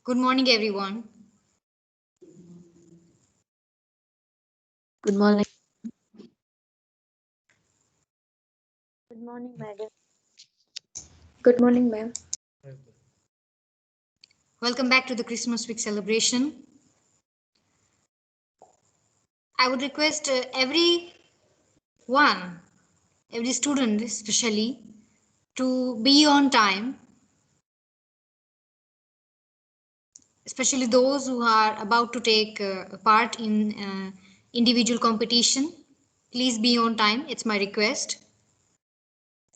Good morning, everyone. Good morning. Good morning, madam. Good morning, ma'am. Welcome back to the Christmas week celebration. I would request every student especially, to be on time, especially those who are about to take part in individual competition. Please be on time, it's my request.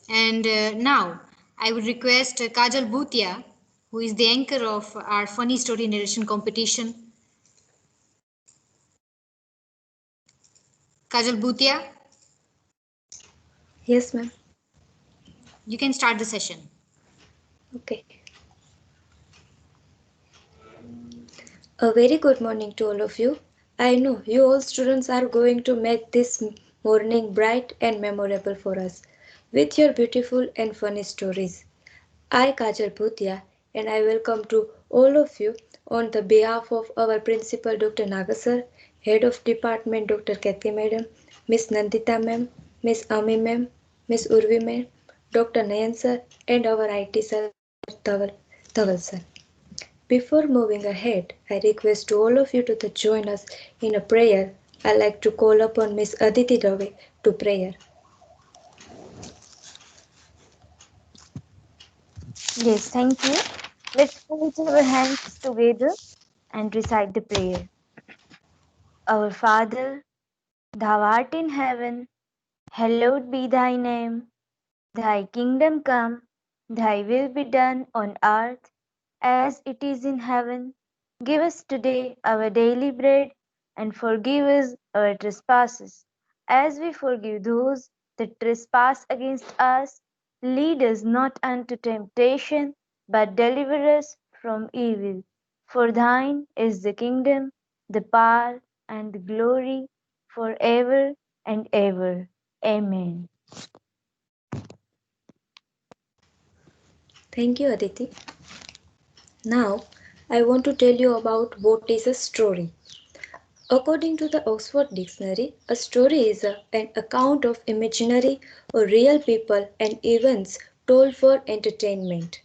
And now I would request Kajal Bhutia, who is the anchor of our funny story narration competition. Kajal Bhutia, Yes, ma'am. you can start the session. Okay. A very good morning to all of you. I know you all students are going to make this morning bright and memorable for us with your beautiful and funny stories. I, Kajal Bhutia, and I welcome to all of you on the behalf of our principal Dr. Nagasar, Head of Department Dr. Kathy Madam, Miss Nandita Ma'am, Miss Ami Ma'am, Miss Urvi Ma'am, Dr. Nayan Sir, and our IT Sir Dhaval Sir. Before moving ahead, I request to all of you to join us in a prayer. I like to call upon Miss Aditi Dave to prayer. Yes, thank you. Let's put our hands together and recite the prayer. Our Father, thou art in heaven, hallowed be thy name. Thy kingdom come, thy will be done on earth as it is in heaven. Give us today our daily bread and forgive us our trespasses as we forgive those that trespass against us. Lead us not unto temptation, but deliver us from evil. For thine is the kingdom, the power, and the glory forever and ever. Amen. Thank you, Aditi. Now, I want to tell you about what is a story. According to the Oxford Dictionary, a story is an account of imaginary or real people and events told for entertainment.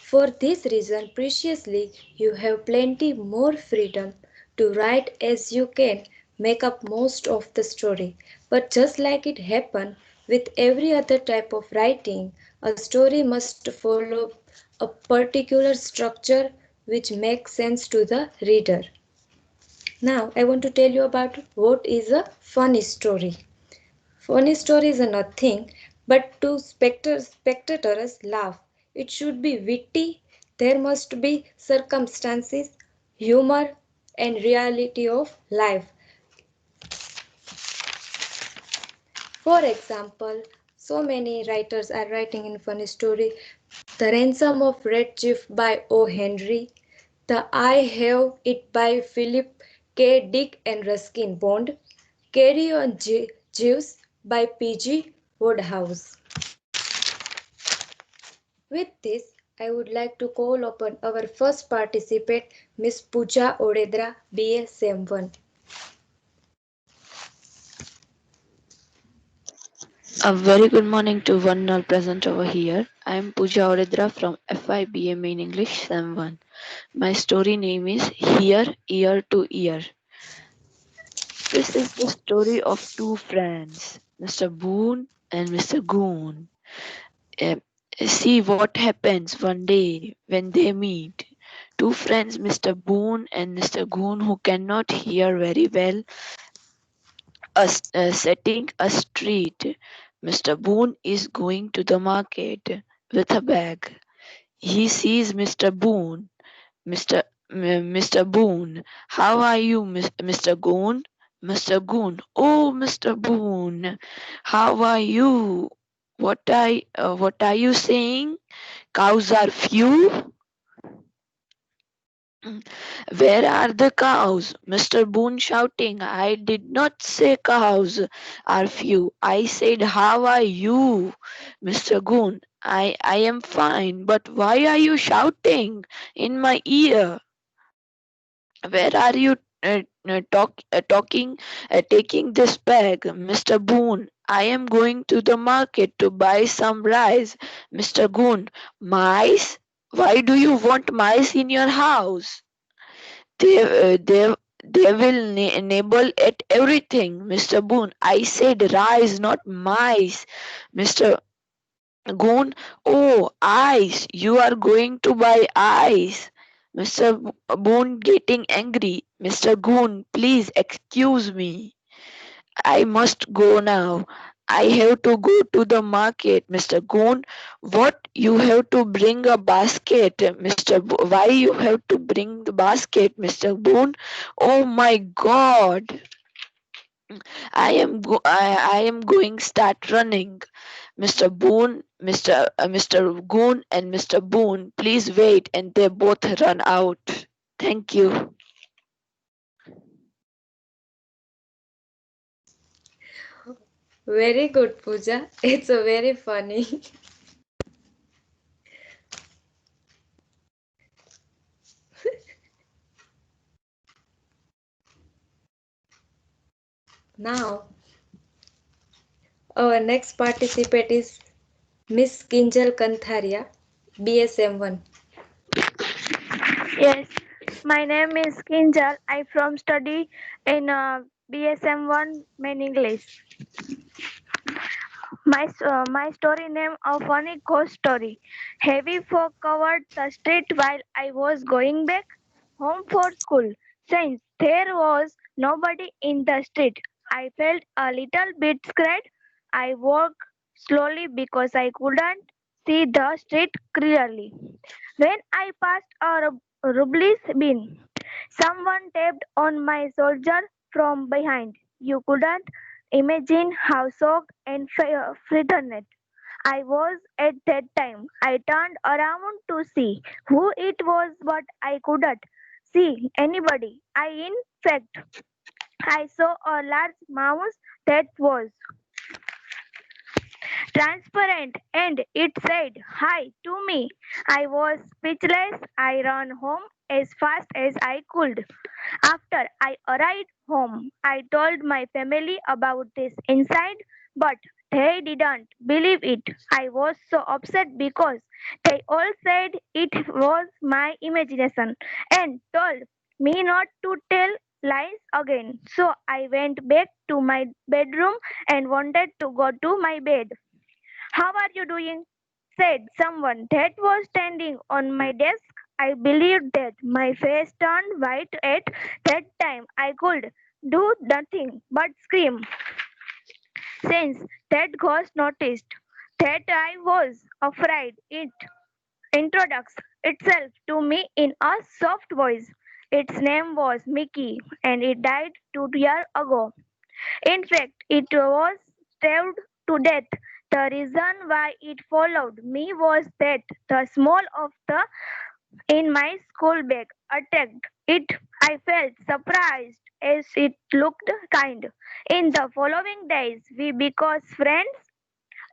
For this reason, preciously, you have plenty more freedom to write as you can make up most of the story. But just like it happened with every other type of writing, a story must follow a particular structure which makes sense to the reader. Now, I want to tell you about what is a funny story. Funny story is nothing but to spectators laugh. It should be witty. There must be circumstances, humor, and reality of life. For example, so many writers are writing in funny story. The Ransom of Red Chief by O. Henry. The I Have It by Philip K. Dick and Ruskin Bond. Carry on Jeeves by P.G. Wodehouse. With this, I would like to call upon our first participant, Miss Pooja Odedra, BA Sem 1. A very good morning to one all present over here. I am Pooja Oredra from FIBA Main English Sem 1. My story name is Here, Ear to Ear. This is the story of two friends, Mr. Boone and Mr. Goon. Eh, See what happens one day when they meet. Two friends, Mr. Boone and Mr. Goon, who cannot hear very well, setting a street. Mr. Boone is going to the market with a bag. He sees Mr. Boone. Mr. Boone, how are you, Mr. Goon? Mr. Goon, oh, Mr. Boone, how are you? What are you saying? Cows are few? Where are the cows? Mr. Boone shouting. I did not say cows are few. I said, how are you? Mr. Goon, I am fine, but why are you shouting in my ear? Where are you taking this bag, Mr. Boone? I am going to the market to buy some rice. Mr. Boone, mice? Why do you want mice in your house? They, they will nibble at everything, Mr. Boone. I said rice, not mice. Mr. Goon, oh, ice! You are going to buy ice! Mr. Boone getting angry. Mr. Goon, please excuse me. I must go now. I have to go to the market. Mr. Goon, what? You have to bring a basket. Why you have to bring the basket, Mr. Boone? Oh my God! I am going start running. Mr. Goon and Mr. Boone, please wait, and they both run out. Thank you. Very good, Pooja. It's a very funny. Now, our next participant is Miss Kinjal Kantharia, BSM1. Yes, my name is Kinjal. I from study in BSM1 main English. My story name a funny ghost story. Heavy fog covered the street while I was going back home for school. Since there was nobody in the street, I felt a little bit scared. I walked slowly because I couldn't see the street clearly. When I passed a Rubli's bin, someone tapped on my shoulder from behind. You couldn't imagine how shocked and frightened I was at that time. I turned around to see who it was, but I couldn't see anybody. In fact, I saw a large mouse that was transparent and it said hi to me. I was speechless. I ran home as fast as I could. After I arrived home, I told my family about this incident, but they didn't believe it. I was so upset because they all said it was my imagination and told me not to tell lies again. So I went back to my bedroom and wanted to go to my bed. How are you doing? Said someone that was standing on my desk. I believed that my face turned white at that time. I could do nothing but scream. Since that ghost noticed that I was afraid, it introduced itself to me in a soft voice. Its name was Mickey and it died 2 years ago. In fact, it was starved to death. The reason why it followed me was that the smell of the in my school bag attacked it. I felt surprised as it looked kind. In the following days, we became friends.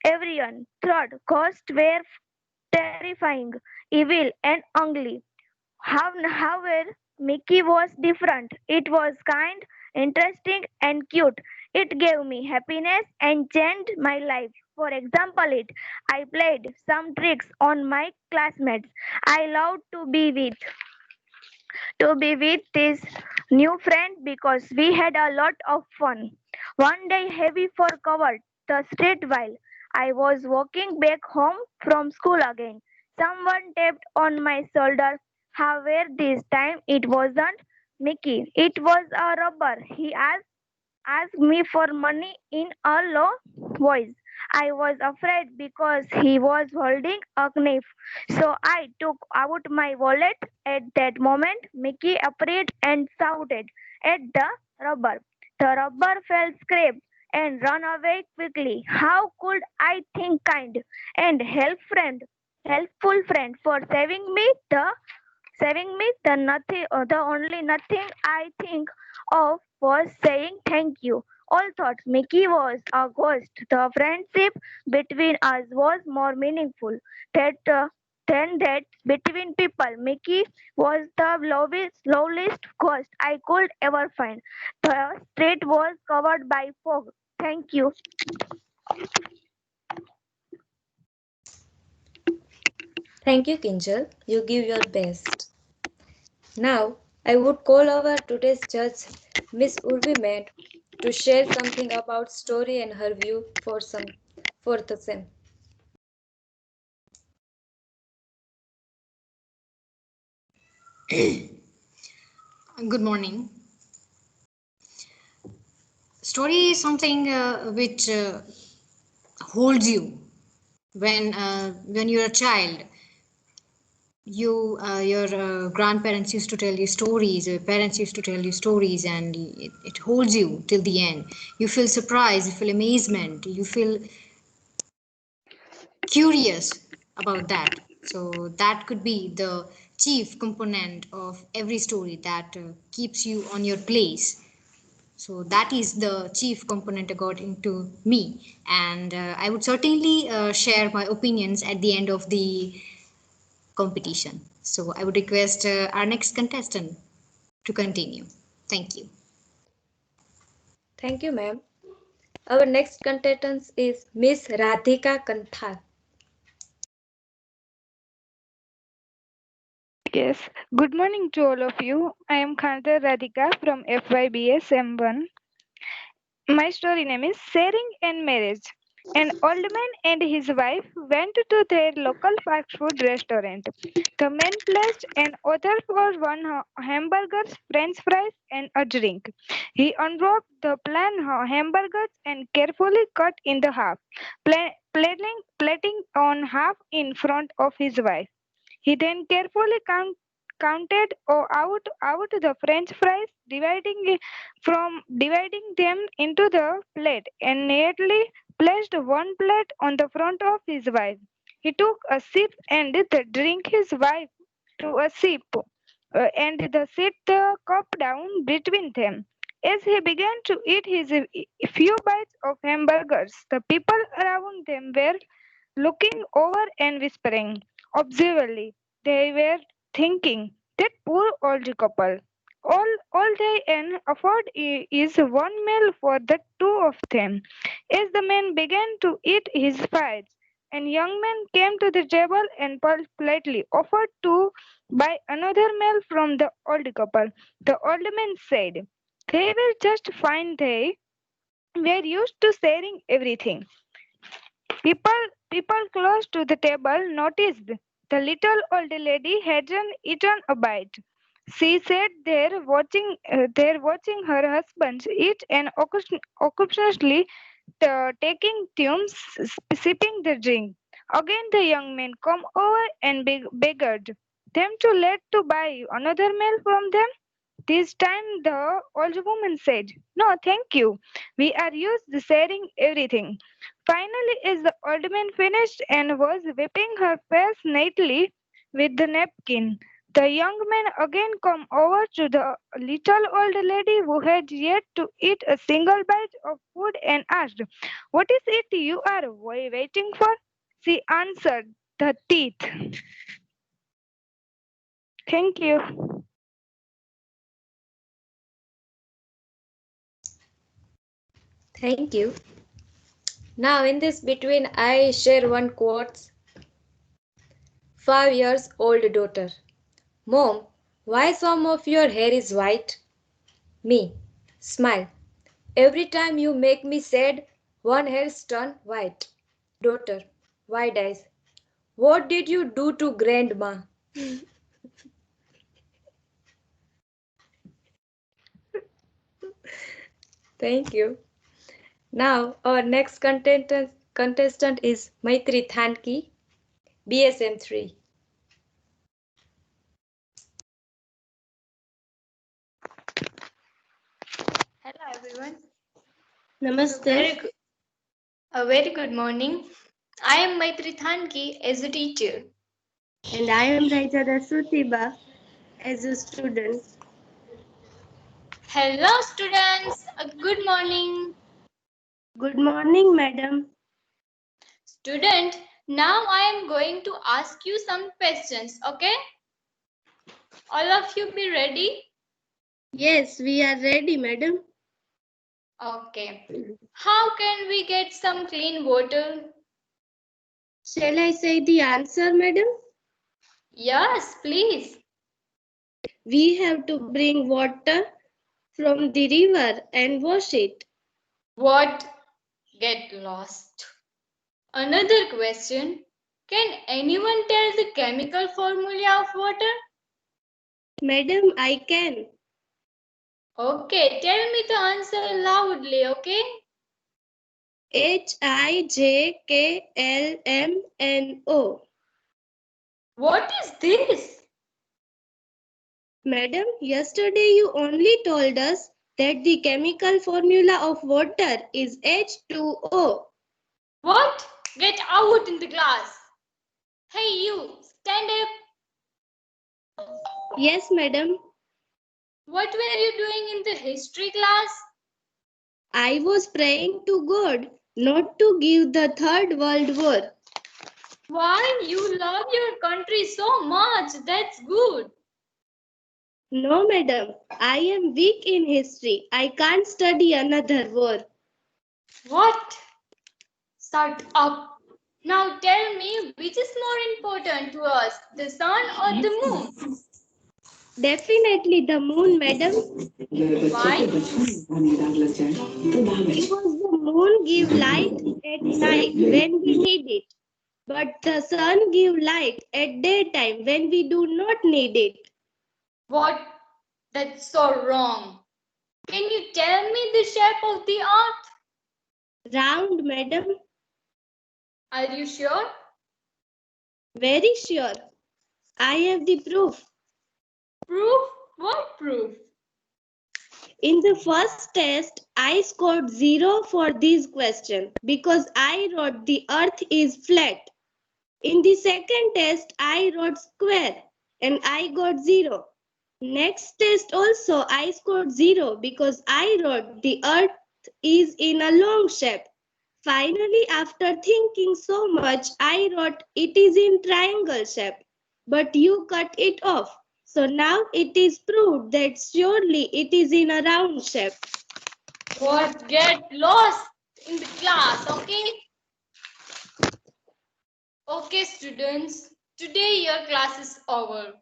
Everyone thought ghosts were terrifying, evil, and ugly. However, Mickey was different. It was kind, interesting, and cute. It gave me happiness and changed my life. For example, I played some tricks on my classmates. I loved to be with this new friend because we had a lot of fun. One day, heavy fog covered the street while I was walking back home from school again. Someone tapped on my shoulder. However, this time it wasn't Mickey. It was a robber. He asked me for money in a low voice. I was afraid because he was holding a knife. So I took out my wallet. At that moment, Mickey appeared and shouted at the robber. The robber fell scared and ran away quickly. How could I think kind and helpful friend for saving me the only nothing I think of was saying thank you. All thought Mickey was a ghost. The friendship between us was more meaningful that, than that between people. Mickey was the loveliest ghost I could ever find. The street was covered by fog. Thank you. Thank you, Kinjal. You give your best. Now, I would call our today's judge, Miss Urvi Med, to share something about story and her view for the same. Good morning. Story is something which holds you when you're a child. Your grandparents used to tell you stories, your parents used to tell you stories, and it holds you till the end. You feel surprise, you feel amazement, you feel curious about that. So that could be the chief component of every story that keeps you on your place. So that is the chief component according to me, and I would certainly share my opinions at the end of the competition. So I would request our next contestant to continue. Thank you. Thank you, ma'am. Our next contestant is Miss Radhika Kanthal. Yes, good morning to all of you. I am Khanta Radhika from FYBS M1. My story name is Sharing and Marriage. An old man and his wife went to their local fast food restaurant. The man placed an order for hamburgers, french fries, and a drink. He unwrapped the plain hamburgers and carefully cut in the half, plating on half in front of his wife. He then carefully counted out the French fries, dividing them into the plate, and neatly placed one plate on the front of his wife. He took a sip and the drink his wife to a sip, and the set the cup down between them. As he began to eat his few bites of hamburgers, the people around them were looking over and whispering. Observantly, they were thinking, that poor old couple. All they can afford is one meal for the two of them. As the man began to eat his fries, and young man came to the table and politely offered to buy another meal from the old couple. The old man said, they were just fine. They were used to sharing everything. People close to the table noticed the little old lady hadn't eaten a bite. She sat there watching her husband eat and occasionally taking turns sipping the drink. Again, the young man come over and begged them to let to buy another meal from them. This time the old woman said, no, thank you. We are used to sharing everything. Finally, as the old man finished and was wiping her face neatly with the napkin, the young man again come over to the little old lady who had yet to eat a single bite of food and asked, what is it you are waiting for? She answered, the teeth. Thank you. Thank you. Now, in this between, I share one quote. 5 years old daughter. Mom, why some of your hair is white? Me. Smile. Every time you make me sad, one hair's turn white. Daughter. Wide eyes. What did you do to grandma? Thank you. Now, our next contestant is Maitri Thanki, BSM 3. Hello everyone. Namaste. A very good morning. I am Maitri Thanki as a teacher. And I am Raijada Sutiba as a student. Hello students, good morning. Good morning, madam. Student, now I am going to ask you some questions, okay? All of you be ready? Yes, we are ready, madam. Okay. How can we get some clean water? Shall I say the answer, madam? Yes, please. We have to bring water from the river and wash it. What? Get lost. Another question. Can anyone tell the chemical formula of water? Madam, I can. Okay, tell me the answer loudly, okay? HIJKLMNO. What is this? Madam, yesterday you only told us that the chemical formula of water is H2O. What? Get out in the class. Hey you, stand up. Yes, madam. What were you doing in the history class? I was praying to God not to give the Third World War. Why? You love your country so much. That's good. No, madam. I am weak in history. I can't study another war. What? Shut up. Now tell me which is more important to us, the sun or the moon? Definitely the moon, madam. Why? Because the moon give light at night when we need it. But the sun give light at daytime when we do not need it. What? That's so wrong. Can you tell me the shape of the earth? Round, madam. Are you sure? Very sure. I have the proof. Proof? What proof? In the first test, I scored 0 for this question because I wrote the earth is flat. In the second test, I wrote square and I got 0. Next test also I scored 0 because I wrote the earth is in a long shape. Finally, after thinking so much, I wrote it is in triangle shape. But you cut it off. So now it is proved that surely it is in a round shape. What? Get lost in the class, okay? Okay, students. Today your class is over.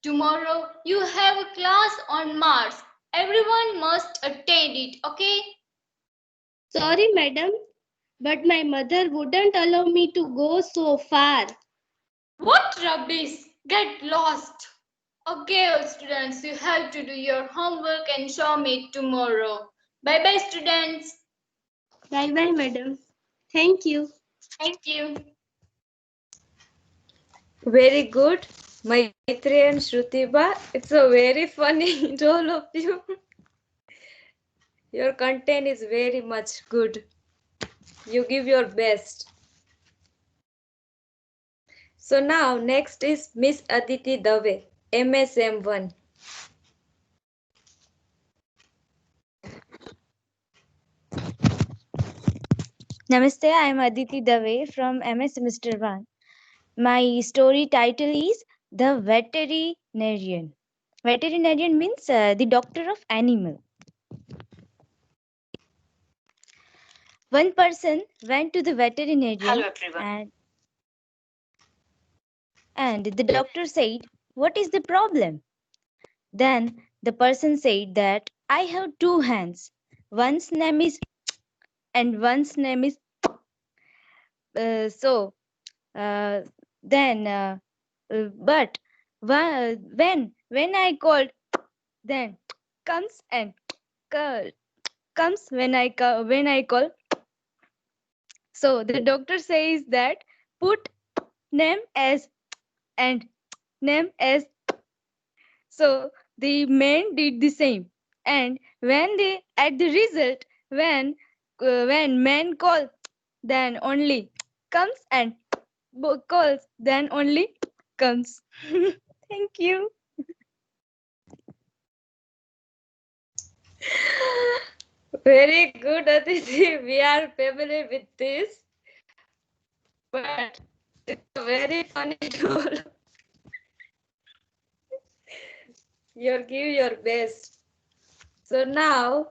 Tomorrow you have a class on Mars. Everyone must attend it, okay? Sorry, madam, but my mother wouldn't allow me to go so far. What rubbish? Get lost. Okay, all students, you have to do your homework and show me tomorrow. Bye bye, students. Bye bye, madam. Thank you. Thank you. Very good, Maitri and Shrutiba. It's a very funny to all of you. Your content is very much good. You give your best. So now next is Miss Aditi Dave, MSM1. Namaste, I am Aditi Dave from MS Semester 1. My story title is The Veterinarian. Veterinarian means the doctor of animal. One person went to the veterinarian and the doctor said, "What is the problem?" Then the person said that I have two hands. One's name is and one's name is so. Uh, then, but when I called, then comes and comes when I call. So the doctor says that put name as and name as. So the men did the same, and when they at the result when men call, then only comes and calls, then only comes. Thank you. Very good, Aditi. We are familiar with this, but it's a very funny tool. You give your best. So now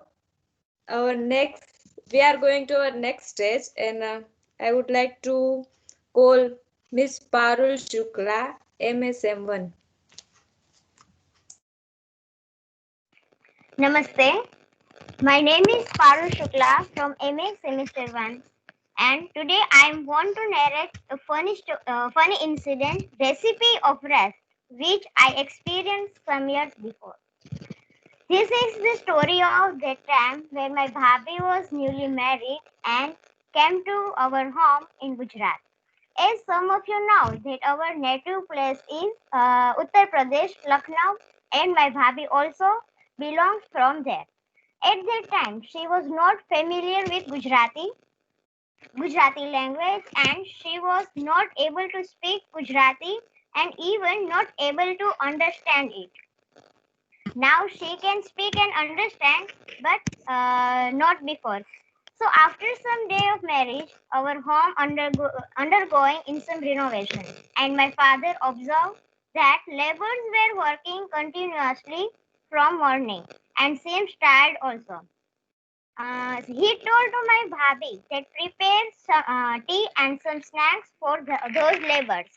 our next, we are going to our next stage, and I would like to call Miss Parul Shukla, MSM1. Namaste. My name is Parul Shukla from MA Semester 1, and today I want to narrate a funny incident, recipe of rest, which I experienced some years before. This is the story of the time when my bhabhi was newly married and came to our home in Gujarat. As some of you know, that our native place is Uttar Pradesh, Lucknow, and my bhabhi also belongs from there. At that time, she was not familiar with Gujarati language, and she was not able to speak Gujarati and even not able to understand it. Now she can speak and understand, but not before. So after some day of marriage, our home undergoing in some renovation, and my father observed that laborers were working continuously from morning and seemed tired also. He told to my bhabhi that prepare some, tea and some snacks for those laborers.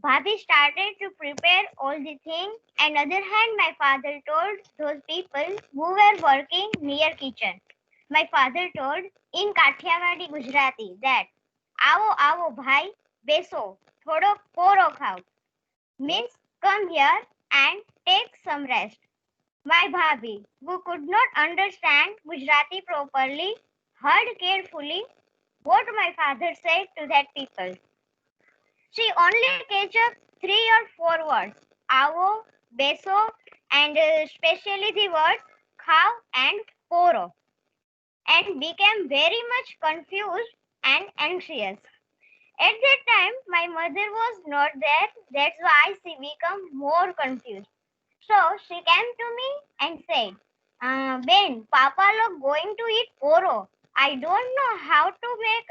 Bhabhi started to prepare all the things. On other hand, my father told those people who were working near kitchen. My father told in Kathiawadi Gujarati that Avo avo bhai beso thodo poro khao means come here and take some rest. My bhabhi, who could not understand Gujarati properly, heard carefully what my father said to that people. She only catch up 3 or 4 words, avo, beso, and especially the words khao and poro, and became very much confused and anxious. At that time, my mother was not there, that's why she became more confused. So she came to me and said, Ben, Papa log going to eat poro. I don't know how to make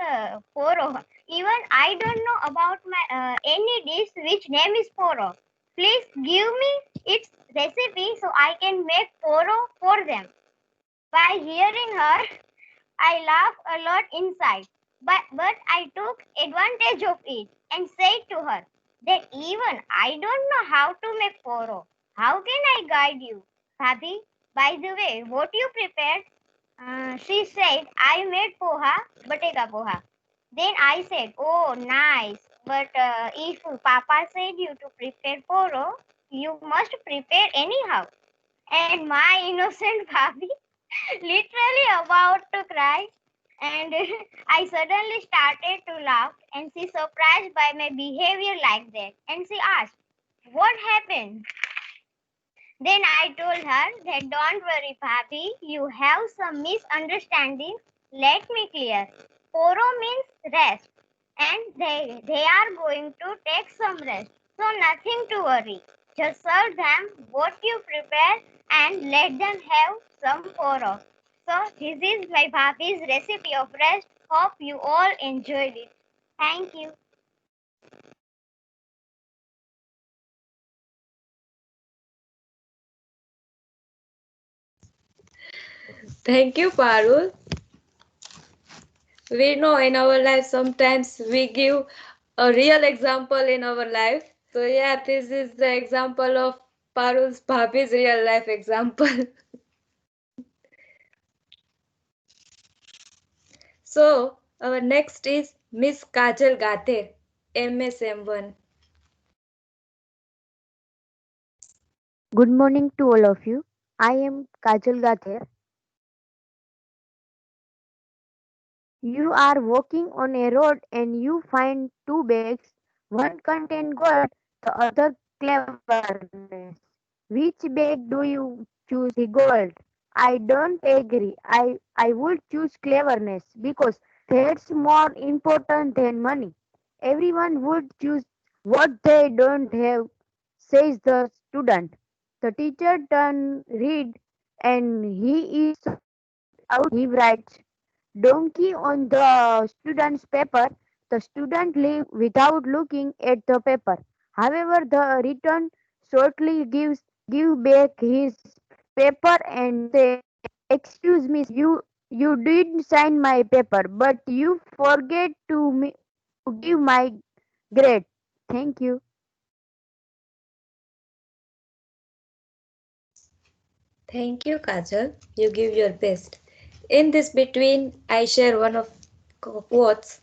poro. Even I don't know about my any dish which name is poro. Please give me its recipe so I can make poro for them. By hearing her, I laughed a lot inside, but I took advantage of it and said to her that even I don't know how to make poro. How can I guide you? Bhabhi, by the way, what you prepared? She said, I made poha, batega poha. Then I said, oh, nice. But if Papa said you to prepare poro, you must prepare anyhow. And my innocent Bhabhi literally about to cry, and I suddenly started to laugh, and she surprised by my behavior like that, and she asked, what happened? Then I told her that don't worry, Bhabhi, you have some misunderstanding. Let me clear. Poro means rest, and they are going to take some rest. So nothing to worry. Just serve them what you prepare and let them have some poro. So this is my Bhabhi's recipe of rest. Hope you all enjoyed it. Thank you. Thank you, Parul. We know in our life sometimes we give a real example in our life. So yeah, this is the example of Parul's Bhabhi's real life example. So our next is Miss Kajal Gater, MSM1. Good morning to all of you. I am Kajal Gater. You are walking on a road and you find two bags. One contains gold, the other cleverness. Which bag do you choose? The gold. I don't agree. I would choose cleverness because that's more important than money. Everyone would choose what they don't have, says the student. The teacher turned red. and he is so out. He writes donkey on the student's paper. The student leave without looking at the paper. However, the return shortly give back his paper and say, "Excuse me, you did sign my paper, but you forget to give my grade. Thank you." Thank you, Kajal. You give your best. In this between, I share one of quotes.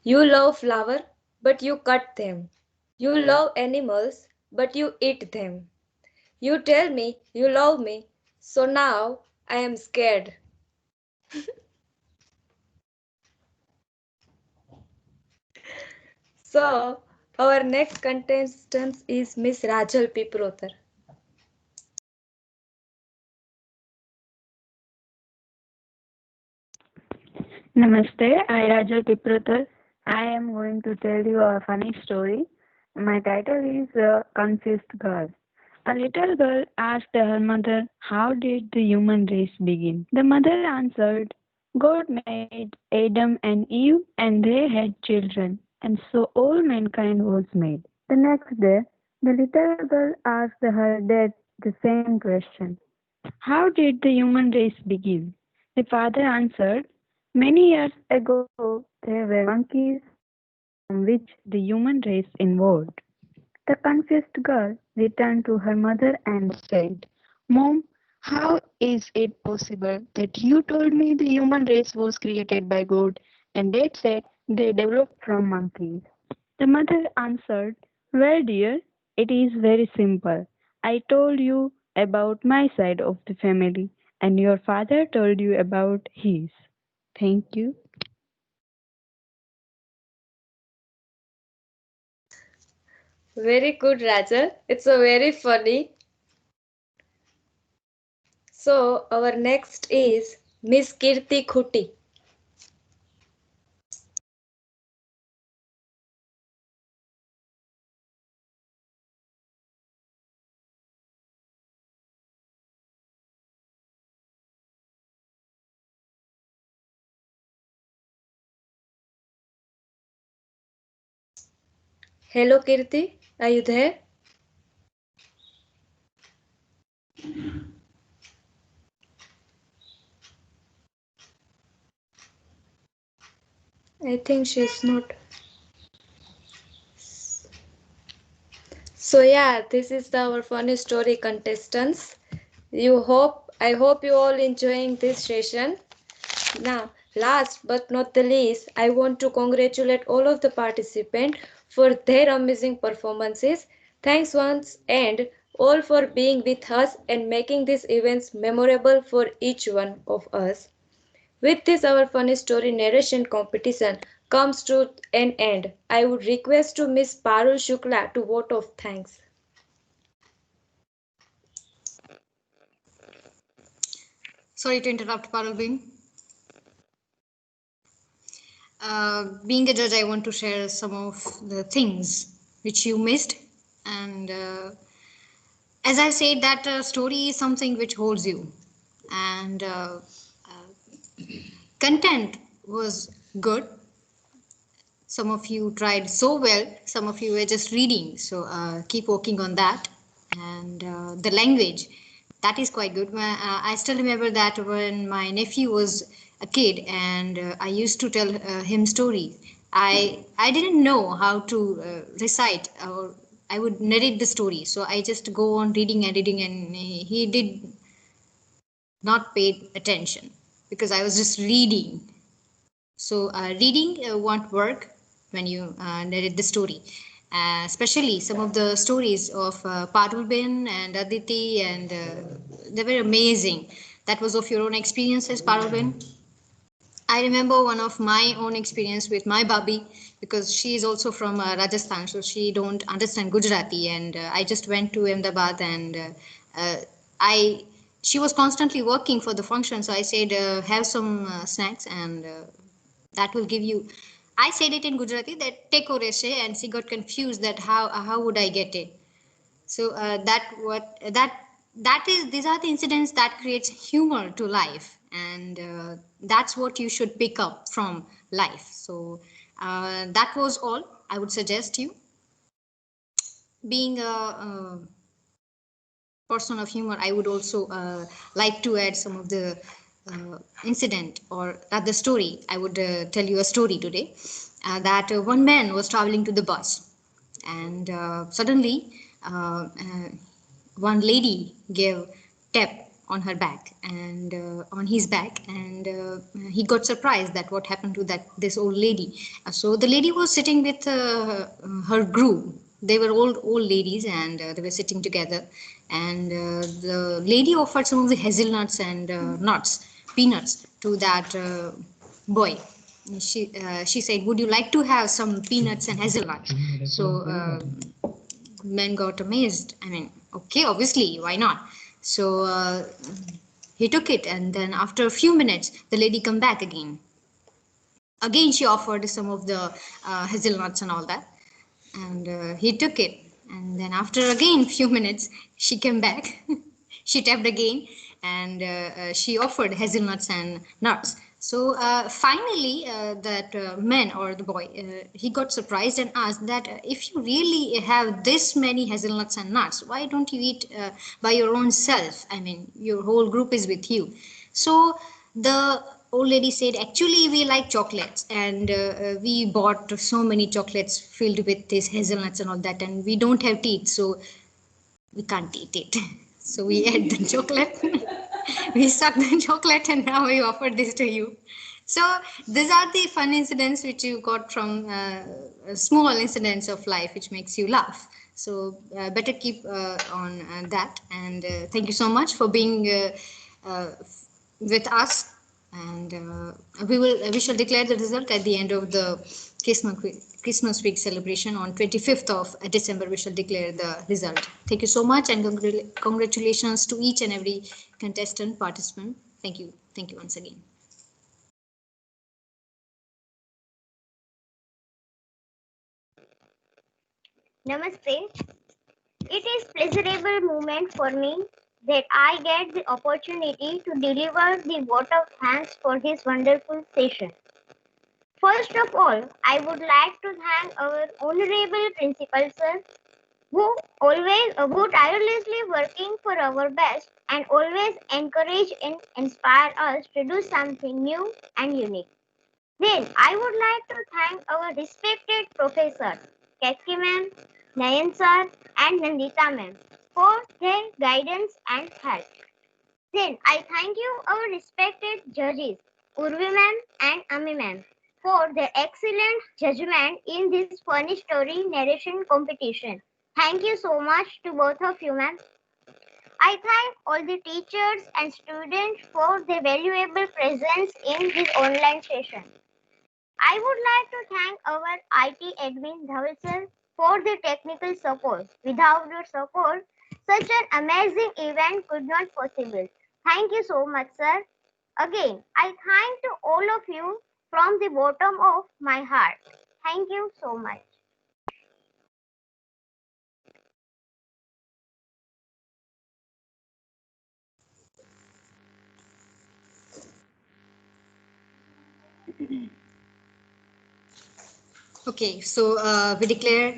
You love flower, but you cut them. You love animals, but you eat them. You tell me you love me, so now I am scared. So, our next contestant is Miss Rajal Piprotar. Namaste, I Rajal Piprathar. I am going to tell you a funny story. My title is Confused Girl. A little girl asked her mother, "How did the human race begin?" The mother answered, "God made Adam and Eve, and they had children, and so all mankind was made." The next day, the little girl asked her dad the same question, "How did the human race begin?" The father answered, "Many years ago, there were monkeys from which the human race evolved." The confused girl returned to her mother and said, "Mom, how is it possible that you told me the human race was created by God and Dad said they developed from monkeys?" The mother answered, "Well, dear, it is very simple. I told you about my side of the family, and your father told you about his." Thank you. Very good, Rajal. It's a very funny. So, our next is Miss Kirti Khuti. Hello, Kirti. Are you there? I think she's not. So yeah, this is our funny story contestants. I hope you all enjoying this session. Now, last but not the least, I want to congratulate all of the participants for their amazing performances. Thanks once and all for being with us and making these events memorable for each one of us. With this, our funny story narration competition comes to an end. I would request to Miss Parul Shukla to vote of thanks. Sorry to interrupt, Parulbin. Being a judge, I want to share some of the things which you missed. And as I said, that story is something which holds you. And content was good. Some of you tried so well, some of you were just reading. So keep working on that. And the language, that is quite good. I still remember that when my nephew was a kid and I used to tell him stories. I didn't know how to recite or I would narrate the story. So I just go on reading and reading, and he did not pay attention because I was just reading. So reading won't work when you narrate the story. Especially some of the stories of Parulben and Aditi, and they were amazing. That was of your own experiences, Parulben. I remember one of my own experience with my Babi, because she is also from Rajasthan, so she don't understand Gujarati, and I just went to Ahmedabad, and I she was constantly working for the function, so I said have some snacks, and that will give you. I said it in Gujarati that take reshe, and she got confused that how would I get it. So that these are the incidents that creates humor to life, and that's what you should pick up from life. So that was all I would suggest you. Being a person of humor, I would also like to add some of the incident or rather story. I would tell you a story today, that one man was traveling to the bus, and suddenly one lady gave tap on her back and on his back, and he got surprised that what happened to that this old lady. So the lady was sitting with her groom. They were old ladies, and they were sitting together, and the lady offered some of the hazelnuts and nuts, peanuts, to that boy. She said, would you like to have some peanuts and hazelnuts? So men got amazed. I mean, okay, obviously, why not? So he took it, and then after a few minutes, the lady come back again. Again, she offered some of the hazelnuts and all that, and he took it. And then after again few minutes, she came back. She tapped again, and she offered hazelnuts and nuts. So finally, that man or the boy, he got surprised and asked that if you really have this many hazelnuts and nuts, why don't you eat by your own self? I mean, your whole group is with you. So the old lady said, actually, we like chocolates, and we bought so many chocolates filled with these hazelnuts and all that, and we don't have teeth, so we can't eat it. So we ate the chocolate. We sucked the chocolate, and now we offer this to you. So these are the fun incidents which you got from small incidents of life which makes you laugh. So better keep on that, and thank you so much for being uh, with us, and we shall declare the result at the end of the Christmas week celebration on 25th of December. We shall declare the result. Thank you so much, and congratulations to each and every contestant participant. Thank you once again. Namaste. It is pleasurable moment for me that I get the opportunity to deliver the vote of thanks for this wonderful session. First of all, I would like to thank our honorable principal sir, who tirelessly working for our best and always encourage and inspire us to do something new and unique. Then I would like to thank our respected professors, Ketki ma'am, Nayan sir, and Nandita ma'am for their guidance and help. Then I thank you, our respected judges, Urvi ma'am and Ami ma'am, for their excellent judgment in this funny story narration competition. Thank you so much to both of you, ma'am. I thank all the teachers and students for their valuable presence in this online session. I would like to thank our IT admin Dhaval sir for the technical support. Without your support, such an amazing event could not possible. Thank you so much, sir. Again, I thank to all of you from the bottom of my heart. Thank you so much. Okay, so we declare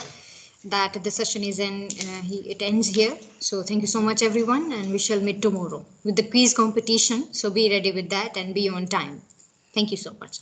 that the session is it ends here. So thank you so much, everyone, and we shall meet tomorrow with the quiz competition. So be ready with that and be on time. Thank you so much.